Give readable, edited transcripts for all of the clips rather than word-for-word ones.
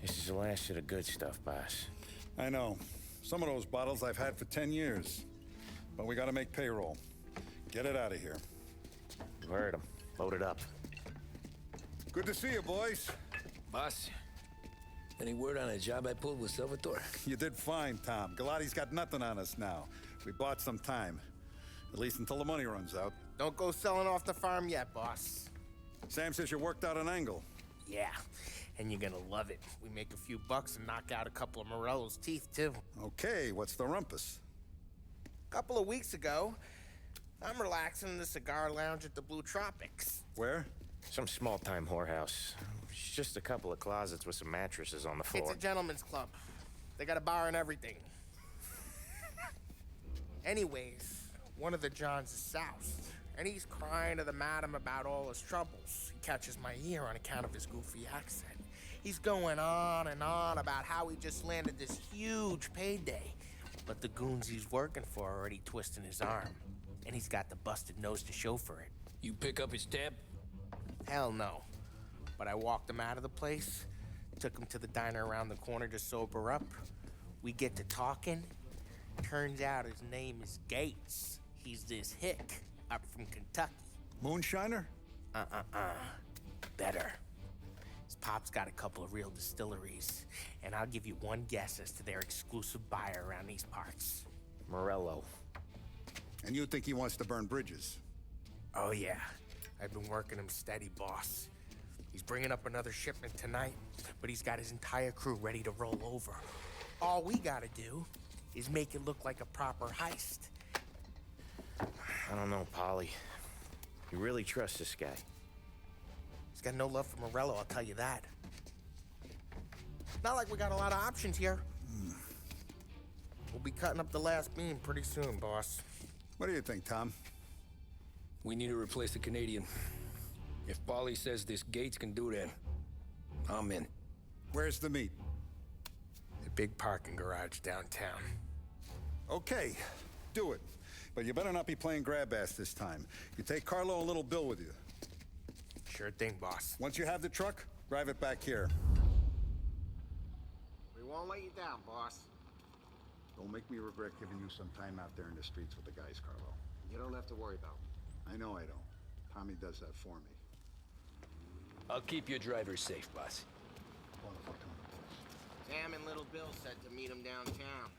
This is the last of the good stuff, boss. I know. Some of those bottles I've had for 10 years. But we gotta make payroll. Get it out of here. You heard him. Load it up. Good to see you, boys. Boss, any word on a job I pulled with Salvatore? You did fine, Tom. Galati's got nothing on us now. We bought some time. At least until the money runs out. Don't go selling off the farm yet, boss. Sam says you worked out an angle. Yeah, and you're gonna love it. We make a few bucks and knock out a couple of Morello's teeth, too. Okay, what's the rumpus? A couple of weeks ago, I'm relaxing in the cigar lounge at the Blue Tropics. Where? Some small-time whorehouse. It's just a couple of closets with some mattresses on the floor. It's a gentleman's club. They got a bar and everything. Anyways, one of the Johns is soused, and he's crying to the madam about all his troubles. He catches my ear on account of his goofy accent. He's going on and on about how he just landed this huge payday, but the goons he's working for are already twisting his arm, and he's got the busted nose to show for it. You pick up his tab? Hell no. But I walked him out of the place, took him to the diner around the corner to sober up. We get to talking. Turns out his name is Gates. He's this hick up from Kentucky. Moonshiner? Better. His pop's got a couple of real distilleries, and I'll give you one guess as to their exclusive buyer around these parts. Morello. And you think he wants to burn bridges? Oh yeah, I've been working him steady, boss. He's bringing up another shipment tonight, but he's got his entire crew ready to roll over. All we gotta do is make it look like a proper heist. I don't know, Polly. You really trust this guy? He's got no love for Morello, I'll tell you that. Not like we got a lot of options here. We'll be cutting up the last beam pretty soon, boss. What do you think, Tom? We need to replace the Canadian. If Polly says this Gates can do that, I'm in. Where's the meat? The big parking garage downtown. Okay, do it. But you better not be playing grab ass this time. You take Carlo and Little Bill with you. Sure thing, boss. Once you have the truck, drive it back here. We won't let you down, boss. Don't make me regret giving you some time out there in the streets with the guys, Carlo. You don't have to worry about me. I know I don't. Tommy does that for me. I'll keep your driver safe, boss. Sam and Little Bill said to meet him downtown.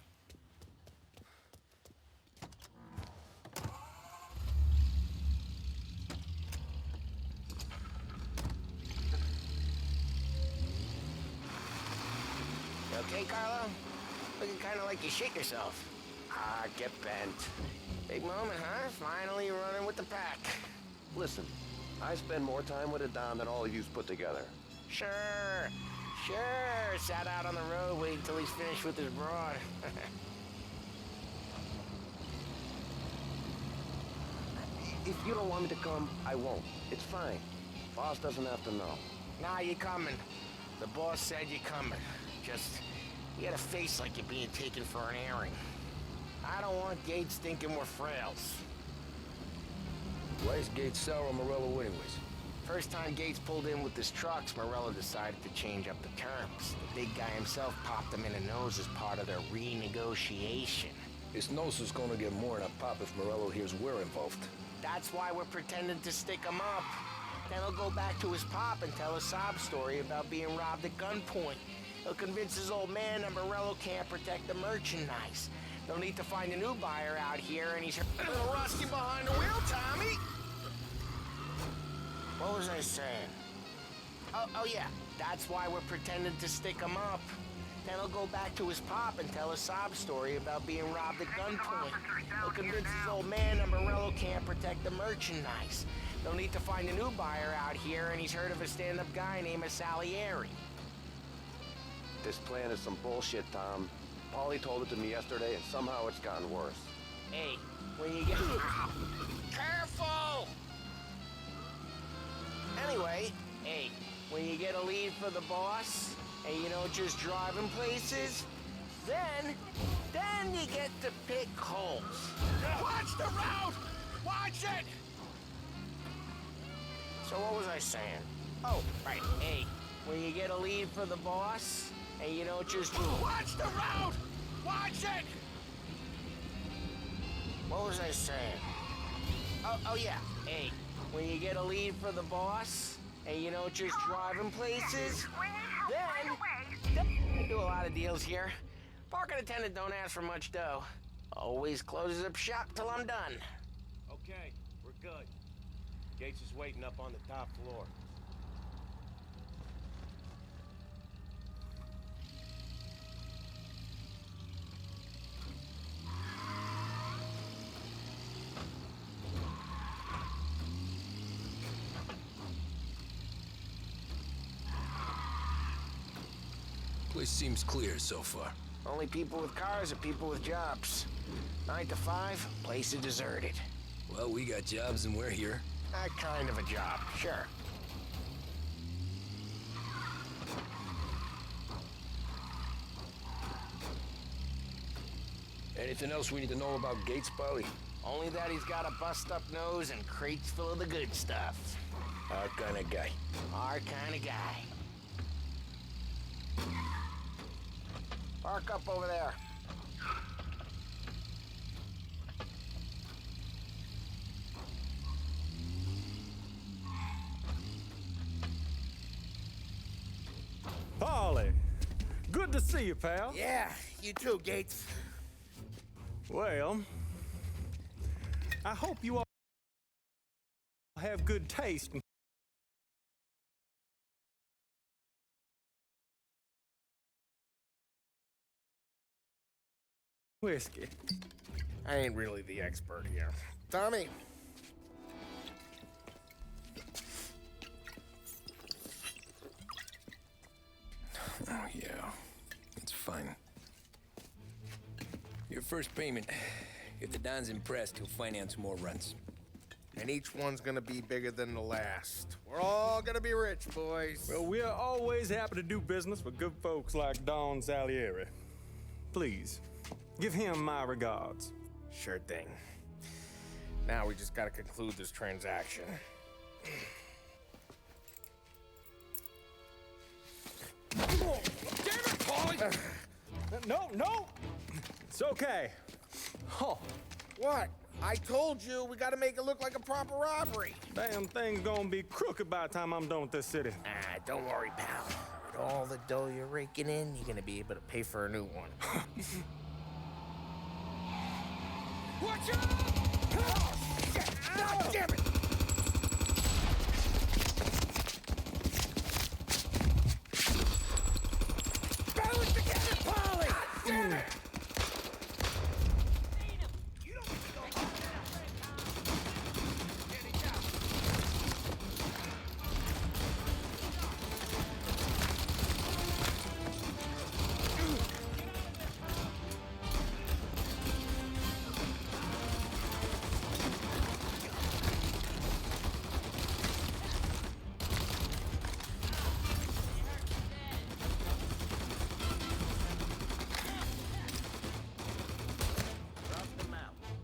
You okay, Carlo? Looking kind of like you shit yourself. Ah, get bent. Big moment, huh? Finally running with the pack. Listen, I spend more time with a Don than all of yous put together. Sure. Sat out on the road waiting till he's finished with his broad. If you don't want me to come, I won't. It's fine. Boss doesn't have to know. Nah, you coming. The boss said you coming. Just, you got a face like you're being taken for an airing. I don't want Gates thinking we're frails. Why is Gates sour on Morello anyways? First time Gates pulled in with his trucks, Morello decided to change up the terms. The big guy himself popped him in the nose as part of their renegotiation. His nose is gonna get more than a pop if Morello hears we're involved. That's why we're pretending to stick him up. Then he'll go back to his pop and tell a sob story about being robbed at gunpoint. He'll convince his old man that Morello can't protect the merchandise. They'll need to find a new buyer out here, and he's a little rusty behind the wheel, Tommy. What was I saying? Oh yeah, that's why we're pretending to stick him up. Then he'll go back to his pop and tell a sob story about being robbed at gunpoint. He'll convince his old man that Morello can't protect the merchandise. They'll need to find a new buyer out here, and he's heard of a stand-up guy named Salieri. This plan is some bullshit, Tom. Paulie told it to me yesterday, and somehow it's gotten worse. Hey, when you get... Careful! Anyway, hey, when you get a lead for the boss, and you don't just drive him places, then you get to pick holes. Watch the road! Watch it! So what was I saying? Oh, right, hey, when you get a lead for the boss, and you don't just... Watch the road! Watch it! What was I saying? Oh yeah. Hey, when you get a lead for the boss, and you don't just drive him places, then... I do a lot of deals here. Parking attendant don't ask for much dough. Always closes up shop till I'm done. Okay, we're good. Gates is waiting up on the top floor. Place seems clear so far. Only people with cars are people with jobs. 9 to 5, place is deserted. Well, we got jobs and we're here. That kind of a job, sure. Anything else we need to know about Gates, Polly? Only that he's got a bust-up nose and crates full of the good stuff. Our kind of guy. Our kind of guy. Park up over there. Polly, good to see you, pal. Yeah, you too, Gates. Well, I hope you all have good taste in whiskey. I ain't really the expert here. Tommy. Oh, yeah. It's fine. Your first payment. If the Don's impressed, he'll finance more runs. And each one's gonna be bigger than the last. We're all gonna be rich, boys. Well, we're always happy to do business with good folks like Don Salieri. Please, give him my regards. Sure thing. Now we just gotta conclude this transaction. Oh, damn it, Paulie! No! It's okay. Oh, What? I told you we gotta make it look like a proper robbery. damn thing's gonna be crooked by the time I'm done with this city. Ah, don't worry, pal. With all the dough you're raking in, you're gonna be able to pay for a new one. Watch out! Oh, shit! God damn it! Balance the cannon, Polly! Damn it!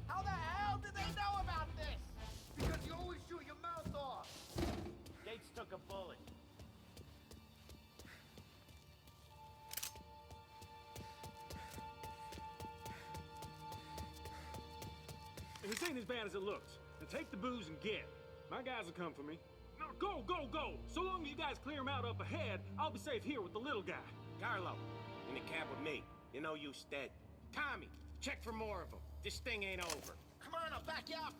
How the hell did they know about this? Because you always shoot your mouth off. Gates took a bullet. This ain't as bad as it looks. Now take the booze and get. My guys will come for me. No, go! So long as you guys clear him out up ahead, I'll be safe here with the little guy. Carlo, in the cab with me. You know you stead. Tommy, check for more of them. This thing ain't over. Come on, I'll back you up.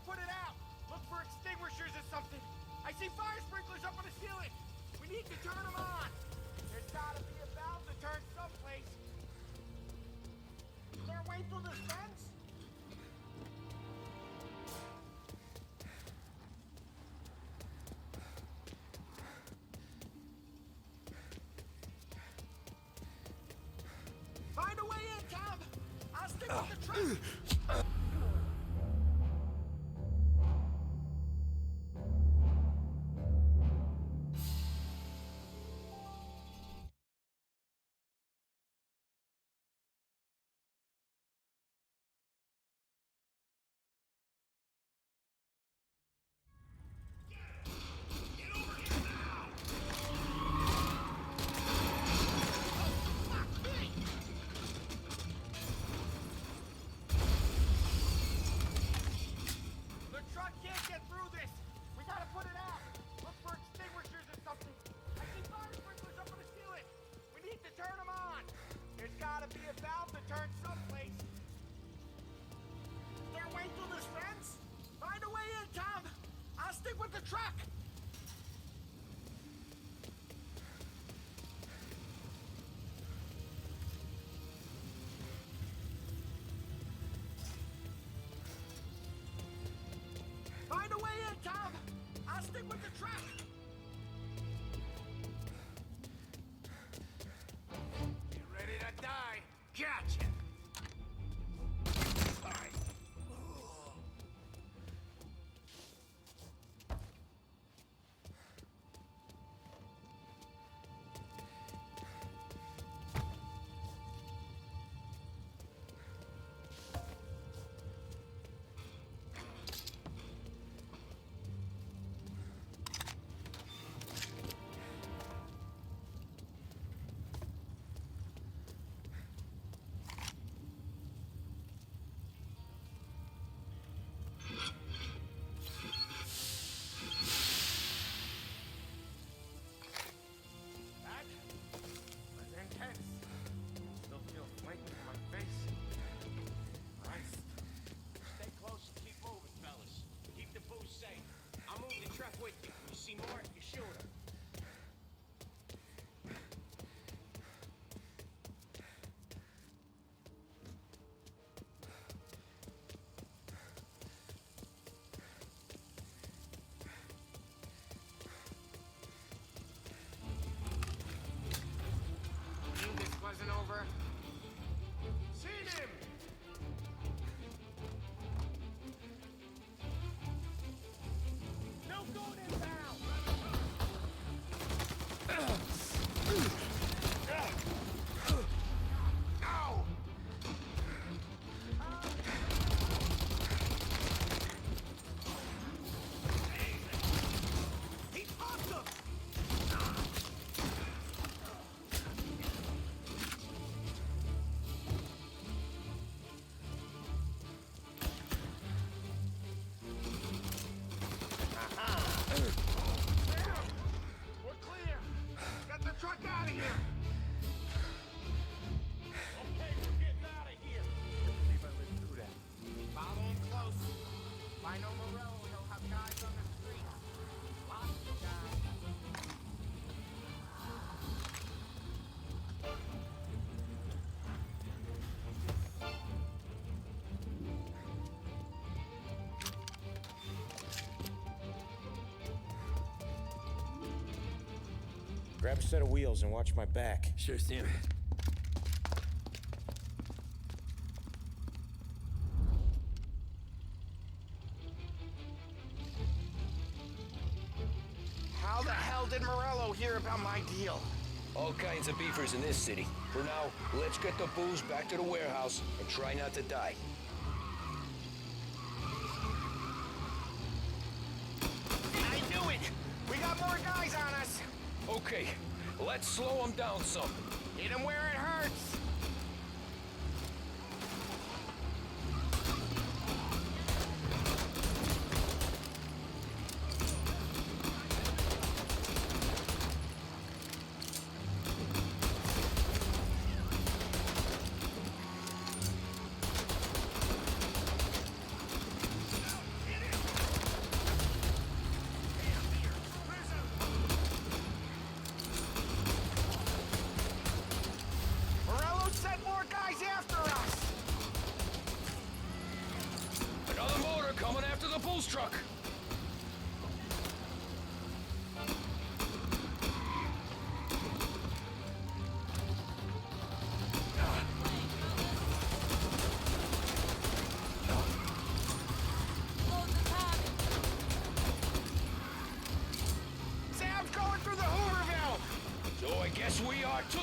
put it out. Look for extinguishers or something. I see fire sprinklers up on the ceiling. We need to turn them on. There's gotta be a valve to turn someplace. Is there a way through this fence? Find a way in, Tom. I'll stick with the truck. The truck can't get through this. We gotta put it out. Look for extinguishers or something. I see fire sprinklers up on the ceiling. We need to turn them on. There's gotta be a valve to turn someplace. Is there a way through this fence? Find a way in, Tom. I'll stick with the truck. Find a way in, Tom. I'll stick with the truck. Get ready to die. Gotcha. That was intense. Still feel flaking in my face. Christ. Stay close and keep moving, fellas. Keep the booze safe. I'll move the truck with you. You see more, you shoot him. Knew this wasn't over. Seen him! No going in town! Ow! He popped him! We're clear. Get the truck out of here. Okay, we're getting out of here. Believe I lived through that. Follow him close. If I know Morello, he'll have guys on the street. Lots of guys. Grab a set of wheels and watch my back. Sure, Sam. How the hell did Morello hear about my deal? All kinds of beefers in this city. For now, let's get the booze back to the warehouse and try not to die. I knew it! We got more guys on us! Okay, let's slow them down some. Hit him where it hurts! Yes, we are too.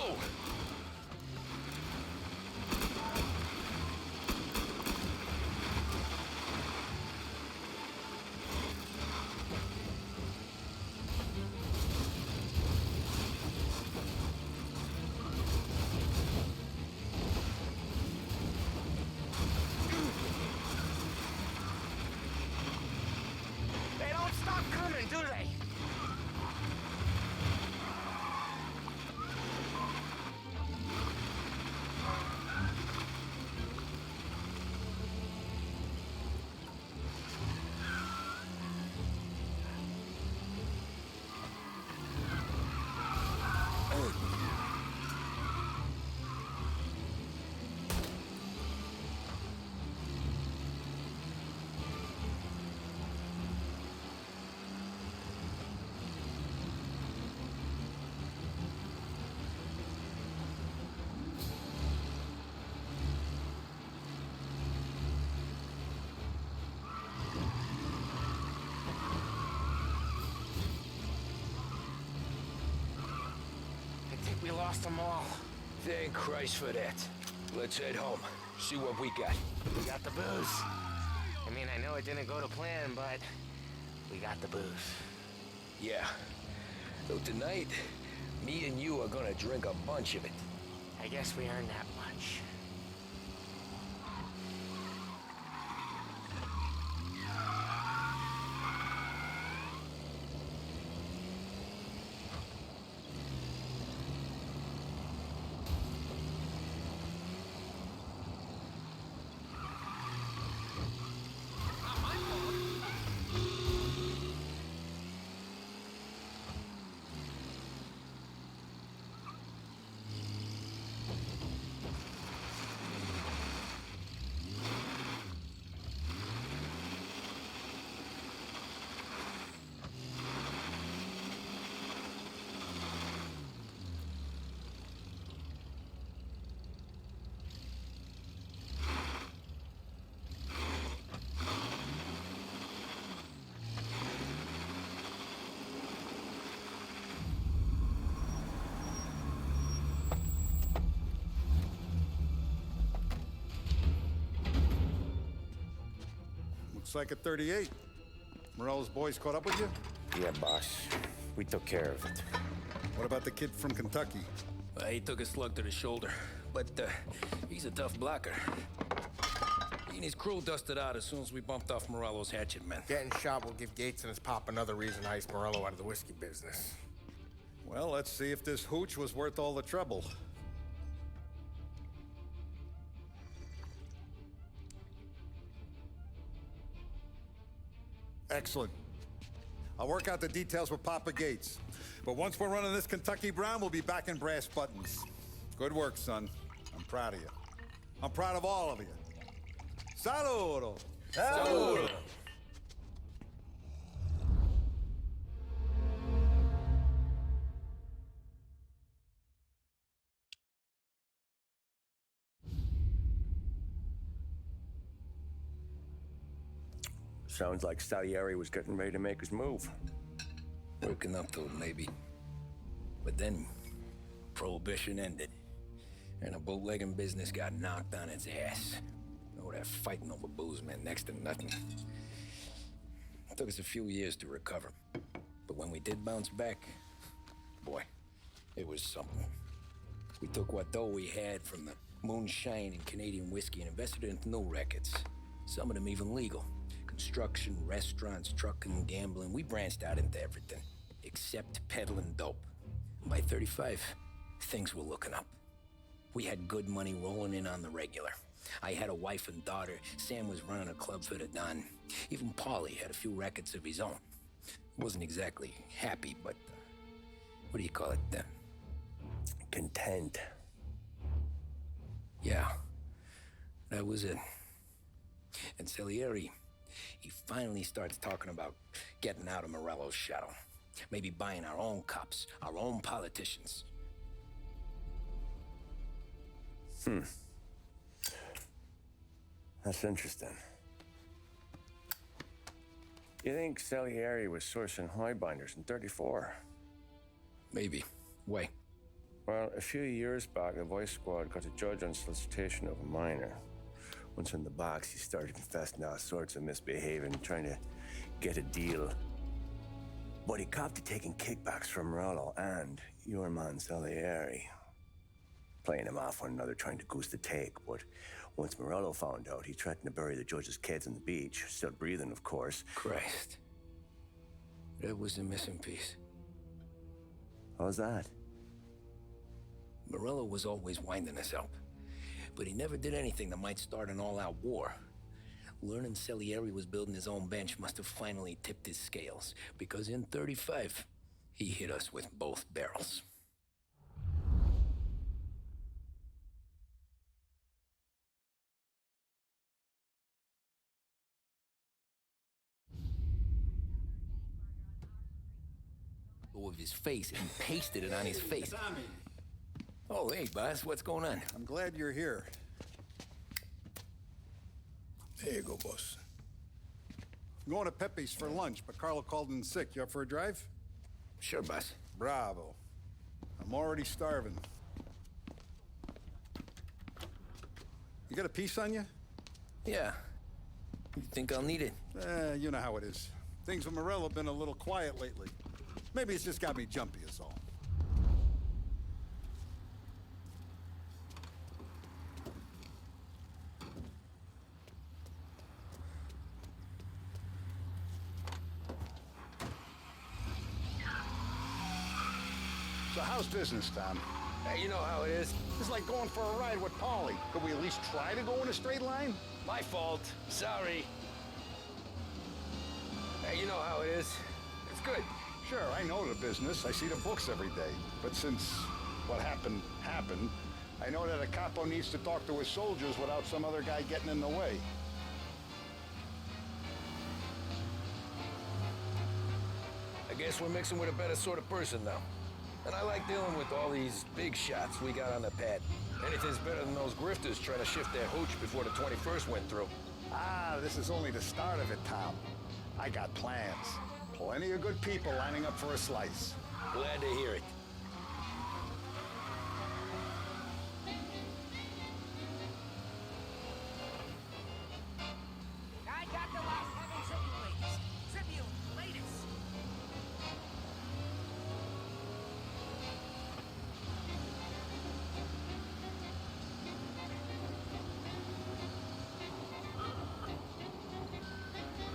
They don't stop coming, do they? I think we lost them all. Thank Christ for that. Let's head home. See what we got. We got the booze. I mean, I know it didn't go to plan, but we got the booze. Yeah. So tonight, me and you are gonna drink a bunch of it. I guess we earned that much. Looks like a 38. Morello's boys caught up with you? Yeah, boss. We took care of it. What about the kid from Kentucky? He took a slug to the shoulder, but he's a tough blocker. He and his crew dusted out as soon as we bumped off Morello's hatchet men. Getting shot will give Gates and his pop another reason to ice Morello out of the whiskey business. Well, let's see if this hooch was worth all the trouble. Excellent. I'll work out the details with Papa Gates. But once we're running this Kentucky Brown, we'll be back in brass buttons. Good work, son. I'm proud of you. I'm proud of all of you. Saludo! Saludo! Sounds like Salieri was getting ready to make his move. Working up to it, maybe. But then, Prohibition ended. And the bootlegging business got knocked on its ass. Oh, that fighting over booze meant next to nothing. It took us a few years to recover. But when we did bounce back, boy, it was something. We took what dough we had from the moonshine and Canadian whiskey and invested it into new rackets. Some of them even legal. Construction, restaurants, trucking, gambling. We branched out into everything, except peddling dope. By 35, things were looking up. We had good money rolling in on the regular. I had a wife and daughter. Sam was running a club for the Don. Even Paulie had a few records of his own. Wasn't exactly happy, but what do you call it? Content. Yeah, that was it. And Salieri, he finally starts talking about getting out of Morello's shadow. Maybe buying our own cops, our own politicians. That's interesting. You think Salieri was sourcing highbinders in 34? Maybe. Wait. Well, a few years back, the Vice Squad got a judge on solicitation of a minor. Once in the box, he started confessing all sorts of misbehaving, trying to get a deal. But he copped to taking kickbacks from Morello and your man Salieri. Playing him off one another, trying to goose the take. But once Morello found out, he threatened to bury the judge's kids on the beach. Still breathing, of course. Christ. That was the missing piece. How's that? Morello was always winding us up, but he never did anything that might start an all-out war. Learning Salieri was building his own bench must have finally tipped his scales, because in 35, he hit us with both barrels. Of his face and pasted it on his face. Tommy. Oh, hey, boss, what's going on? I'm glad you're here. There you go, boss. I'm going to Pepe's for lunch, but Carlo called in sick. You up for a drive? Sure, boss. Bravo. I'm already starving. You got a piece on you? Yeah. You think I'll need it? You know how it is. Things with Morello have been a little quiet lately. Maybe it's just got me jumpy, is all. So how's business, Tom? Hey, you know how it is. It's like going for a ride with Paulie. Could we at least try to go in a straight line? My fault. Sorry. Hey, you know how it is. It's good. Sure, I know the business. I see the books every day. But since what happened, I know that a capo needs to talk to his soldiers without some other guy getting in the way. I guess we're mixing with a better sort of person now. And I like dealing with all these big shots we got on the pad. Anything's better than those grifters trying to shift their hooch before the 21st went through. Ah, this is only the start of it, Tom. I got plans. Plenty of good people lining up for a slice. Glad to hear it. I got the last heaven Tribune, latest.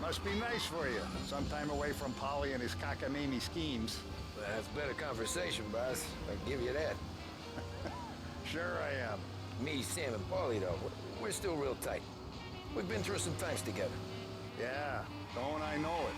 Must be nice for you. Some time away from Polly and his cockamamie schemes. That's better conversation, boss. I give you that. Sure I am. Me, Sam, and Paulie, though, we're still real tight. We've been through some times together. Yeah, don't I know it.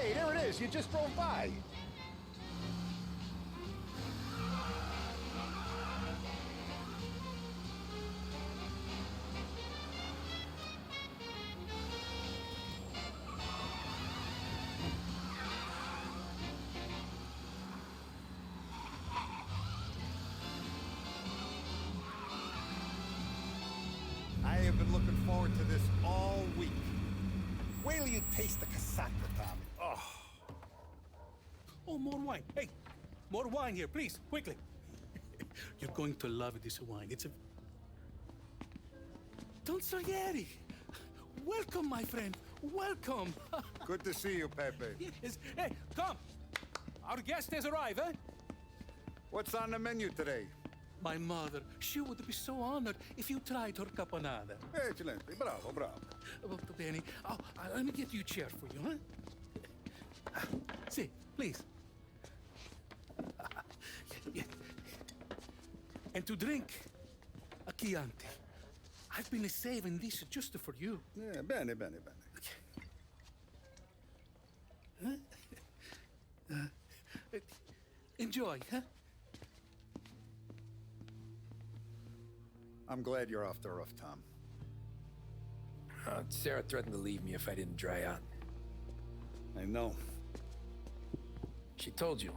Hey, there it is. You just drove by. I have been looking forward to this all week. Wait till you taste the casaca, Tommy. Oh, more wine. Hey, more wine here, please, quickly. You're going to love this wine. It's a... Don Salieri. Welcome, my friend. Welcome. Good to see you, Pepe. Yes. Hey, come. Our guest has arrived, eh? What's on the menu today? My mother, she would be so honored if you tried her caponata. Excelente, bravo, bravo. Molto bene. Oh, let me get you a chair for you, huh? See, please. Yeah. And to drink, a Chianti. I've been saving this just for you. Yeah, bene, bene, bene. Enjoy, huh? I'm glad you're off the roof, Tom. Sarah threatened to leave me if I didn't dry out. I know. She told you.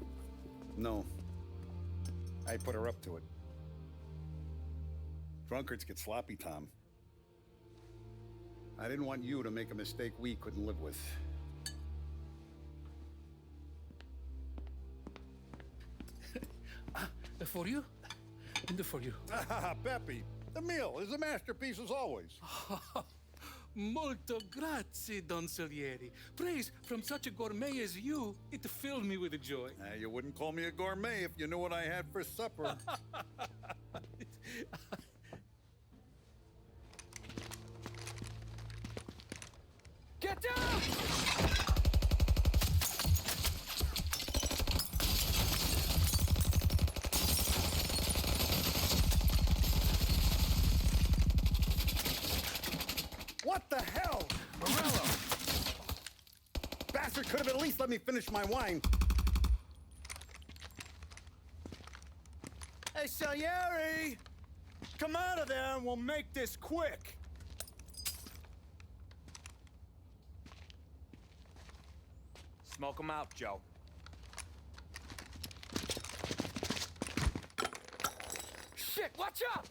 No. I put her up to it. Drunkards get sloppy, Tom. I didn't want you to make a mistake we couldn't live with. For you, and for you. Peppy, the meal is a masterpiece as always. Molto grazie, Don Salieri. Praise from such a gourmet as you, it filled me with joy. You wouldn't call me a gourmet if you knew what I had for supper. Get down! What the hell? Morello! Bastard could have at least let me finish my wine. Hey, Salieri! Come out of there and we'll make this quick. Smoke 'em out, Joe. Shit, watch out!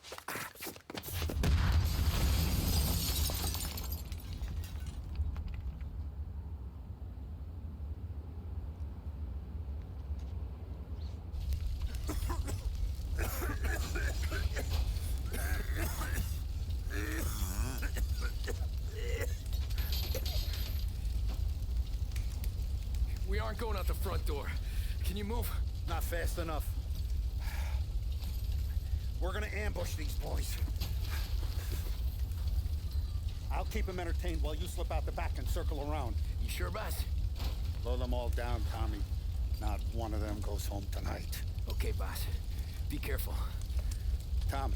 We aren't going out the front door. Can you move? Not fast enough. We're gonna ambush these boys. I'll keep them entertained while you slip out the back and circle around. You sure, boss? Blow them all down, Tommy. Not one of them goes home tonight. Okay, boss. Be careful. Tom,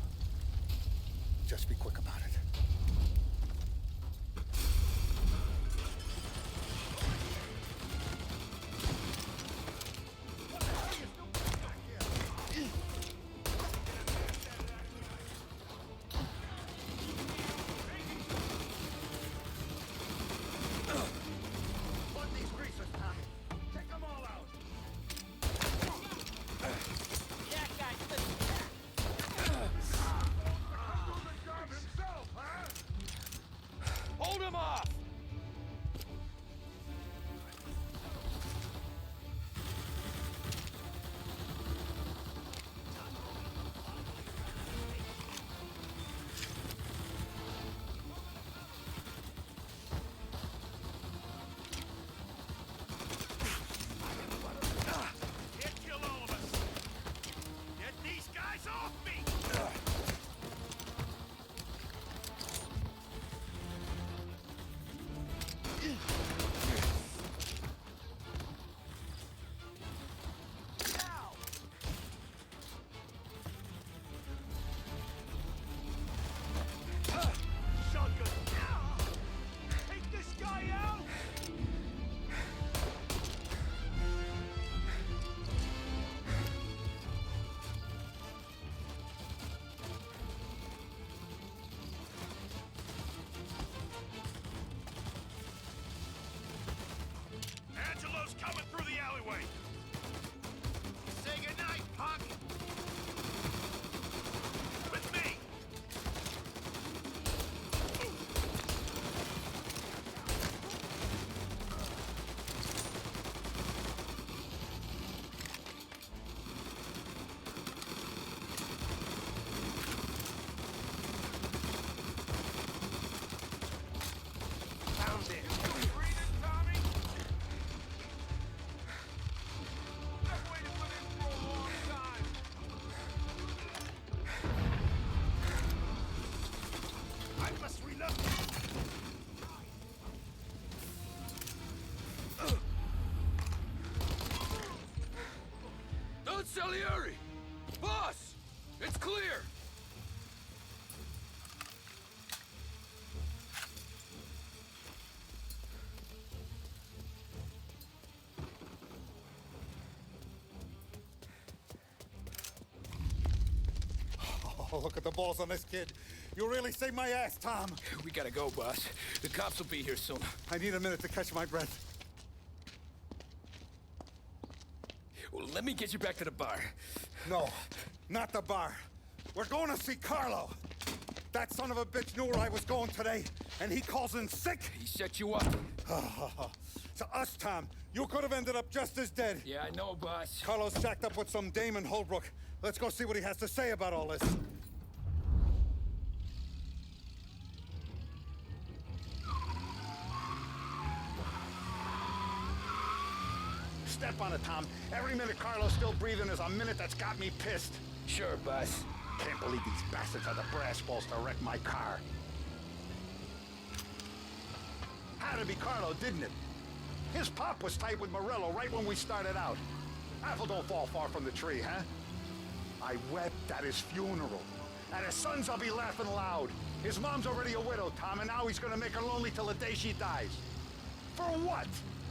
just be quick about it. clear! Oh, look at the balls on this kid. You really saved my ass, Tom. We gotta go, boss. The cops will be here soon. I need a minute to catch my breath. Well, let me get you back to the bar. No, not the bar. We're going to see Carlo. That son of a bitch knew where I was going today, and he calls in sick. He set you up. To us, Tom, you could have ended up just as dead. Yeah, I know, boss. Carlo's shacked up with some dame in Holbrook. Let's go see what he has to say about all this. Step on it, Tom. Every minute Carlo's still breathing is a minute that's got me pissed. Sure, boss. Can't believe these bastards had the brass balls to wreck my car. Had to be Carlo, didn't it? His pop was tight with Morello right when we started out. Apple don't fall far from the tree, huh? I wept at his funeral. At his son's, I'll be laughing loud. His mom's already a widow, Tom, and now he's gonna make her lonely till the day she dies. For what?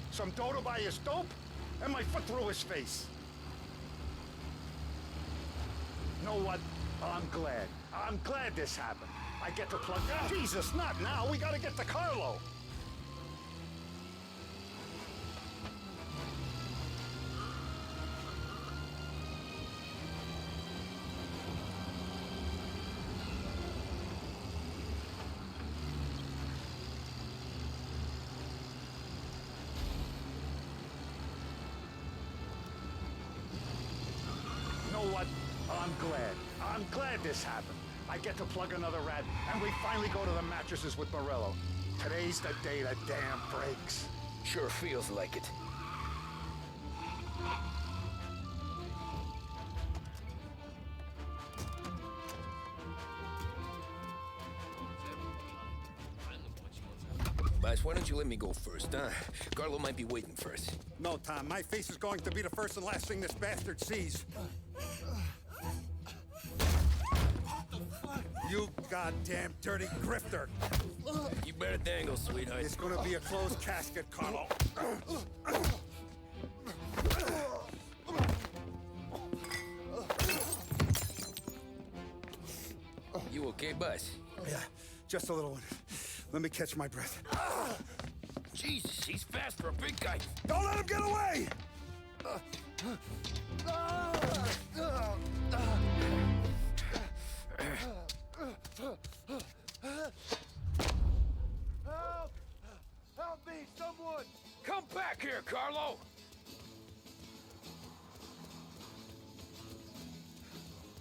Some dodo by his dope? And my foot through his face. You know what? I'm glad. I'm glad this happened. I get to plug... Jesus, not now. We gotta get to Carlo. I'm glad this happened. I get to plug another rat, and we finally go to the mattresses with Morello. Today's the day the dam breaks. Sure feels like it. Boss, why don't you let me go first, huh? Carlo might be waiting for us. No, Tom. My face is going to be the first and last thing this bastard sees. You goddamn dirty grifter! You better dangle, sweetheart. It's gonna be a closed casket, Carlo. You okay, boss? Yeah, just a little one. Let me catch my breath. Jesus, he's fast for a big guy. Don't let him get away! Help! Help me, someone! Come back here, Carlo!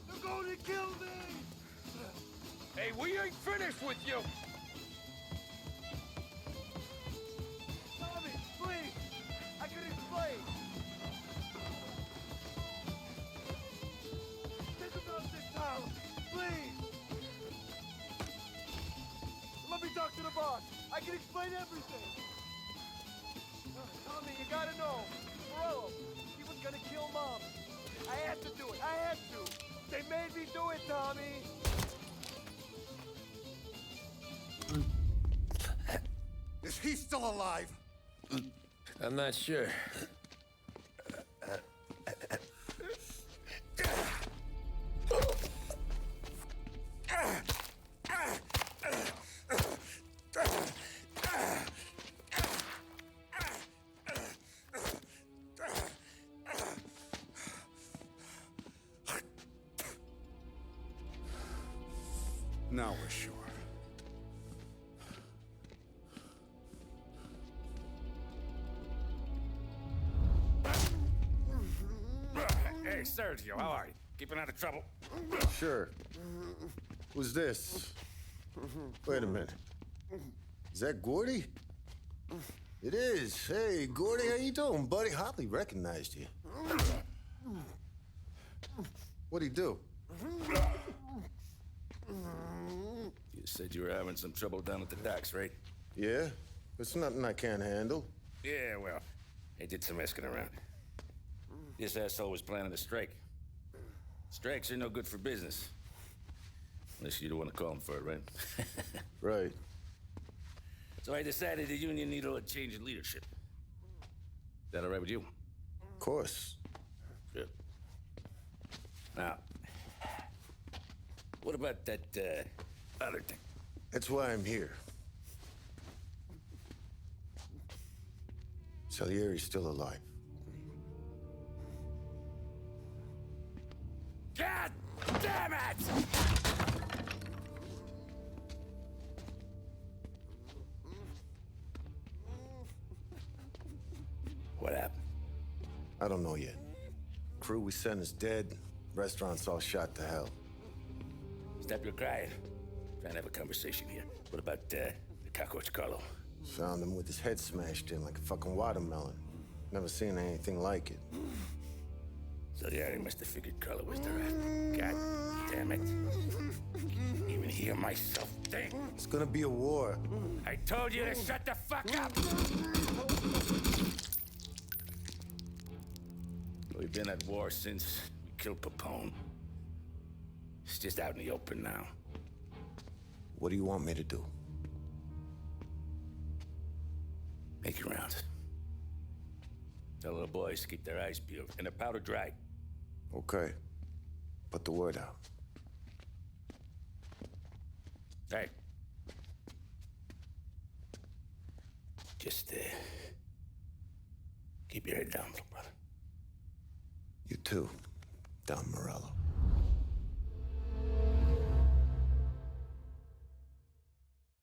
They're going to kill me! Hey, we ain't finished with you! Tommy, please! I can explain! Think about this town, please! Let me talk to the boss. I can explain everything. Tommy, you gotta know. Morello, he was gonna kill Mom. I had to do it. I had to. They made me do it, Tommy. Is he still alive? I'm not sure. Now we're sure. Hey, Sergio, how are you? Keeping out of trouble? Sure. Who's this? Wait a minute. Is that Gordy? It is. Hey, Gordy, how you doing, buddy? Hardly recognized you. What'd he do? You said you were having some trouble down at the docks, right? Yeah? It's nothing I can't handle. Yeah, well, he did some asking around. This asshole was planning a strike. Strikes are no good for business. Unless you don't want to call him for it, right? Right. So I decided the union needed a change in leadership. Is that all right with you? Of course. Good. Now, what about that, other thing? That's why I'm here. Salieri's still alive. God damn it! What happened? I don't know yet. Crew we sent is dead. Restaurant's all shot to hell. Stop your crying. Trying to have a conversation here. What about, the cockroach Carlo? Found him with his head smashed in like a fucking watermelon. Never seen anything like it. Salieri must have figured Carlo was the rat. God damn it. Even hear myself think. It's gonna be a war. I told you to shut the fuck up! We've been at war since we killed Capone. It's just out in the open now. What do you want me to do? Make your rounds. Tell the boys to keep their eyes peeled and their powder dry. Okay. Put the word out. Hey. Just, keep your head down, little brother. You too, Don Morello.